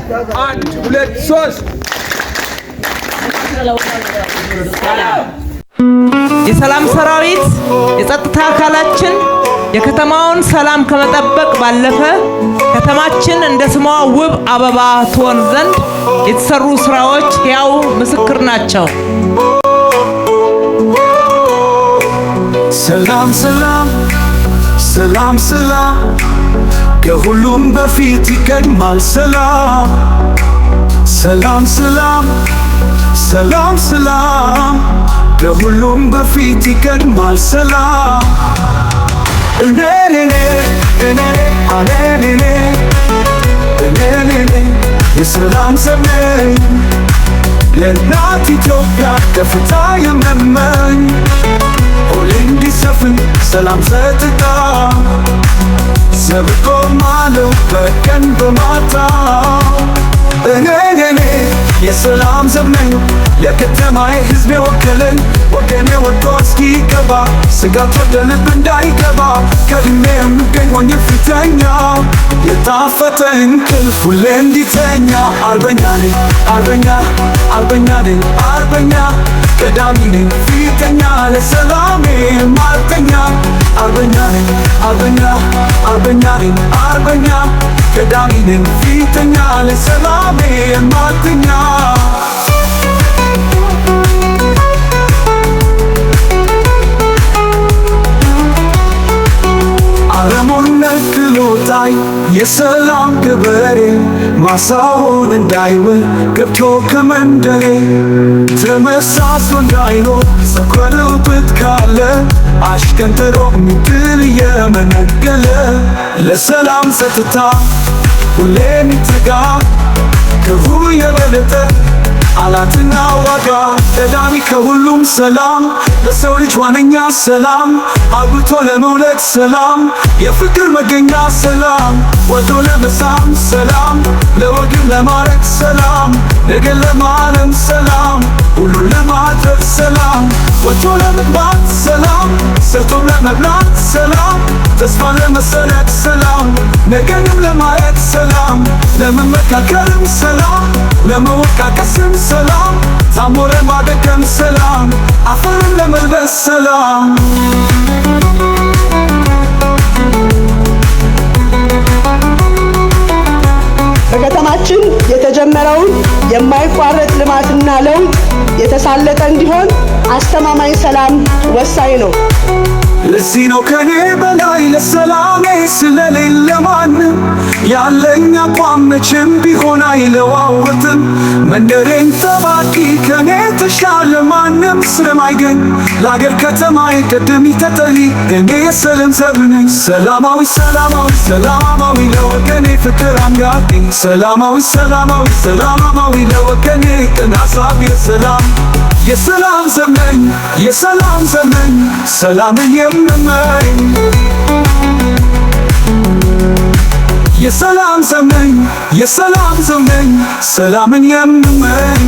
1 2 3 የሰላም ሰራዊት የጸጥታ አካላችን የከተማውን ሰላም ከመጠበቅ ባለፈ ከተማችን እንደ ስሟ ውብ አበባ ትሆን ዘንድ የተሰሩ ስራዎች ያው ምስክር ናቸው። ሰላም ሰላም ሰላም ሰላም ከሁሉም በፊት ይቀድማል ሰላም ሰላም ሰላም ሰላም ሰላም ከሁሉም በፊት ይቀድማል ሰላም የሰላም ዘመን ለእናት ኢትዮጵያ ከፍታ የምመኝ ሁሌ እንዲሰፍን ሰላም ጸጥታ ዘብ እቆማለሁ በቀን በማታ የሰላም ዘመን የከተማዬ ሕዝብ የወከለን ወገኔ ወጥቶ እስኪገባ ስጋት ወደ ልብ እንዳይገባ ከድሜ የምገኝ ሆኜ ፊተኛ የጣፈጠ እንቅልፍ ሁሌ እንዲተኛ አርበኛ ነኝ አርበኛ አርበኛ ነኝ አርበኛ ቀዳሚ ነኝ ፊተኛ ለሰላሜ ማርተኛ አርበኛ ነኝ አርበኛ አርበኛ ነኝ አርበኛ ቀዳሚ ነኝ ፊተኛ ለሰላሜ ማርተኛ አረሙን ነቅሎታይ የሰላም ገበሬ ማሳውን እንዳይውል ገብቶ ከመንደሬ ተመሳስሎ እንዳይኖር ሰክረውበት ካለ አሽከንተሮ ሚጥል የመነገለ ለሰላም ጸጥታ ሁሌ የሚተጋ ከሁሉ የበለጠ አላትና ዋጋ ቀዳሚ ከሁሉም ሰላም ለሰው ልጅ ዋነኛ ሰላም አብቶ ለመውለድ ሰላም የፍቅር መገኛ ሰላም ወልዶ ለመሳም ሰላም ለወግን ለማረግ ሰላም ነገን ለማለም ሰላም ሁሉን ለማድረግ ሰላም ወጥቶ ለመግባት ሰላም ሰርቶ ለመብላት ሰላም ተስፋን ለመሰነቅ ሰላም ነገንም ለማየት ሰላም ለመመካከልም ሰላም ለመወቃቀስም ሰላም ታሞ ለማደግም ሰላም አፈርን ለመልበስ ሰላም በከተማችን የተጀመረውን የማይቋረጥ ልማትና ለውጥ የተሳለጠ እንዲሆን አስተማማኝ ሰላም ወሳኝ ነው። ለዚህ ነው ከኔ በላይ ለሰላሜ ስለሌለ ማንም ያለኝ አቋም መቼም ቢሆን አይለዋወጥም። መንደሬን ጠባቂ ከኔ ተሻለ ማንም ስለማይገኝ ለአገር ከተማዬ ቀዳሚ ተጠሪ እኔ የሰላም ዘብ ነኝ። ሰላማዊ ሰላማዊ ሰላማዊ ለወገኔ ፍቅር አንጋቢ ሰላማዊ ሰላማዊ ሰላማዊ ለወገኔ ቅን አሳቢ ሰላም የሰላም ዘመን የሰላም ዘመን ሰላምን የምመኝ የሰላም ዘመን የሰላም ዘመን ሰላምን የምመኝ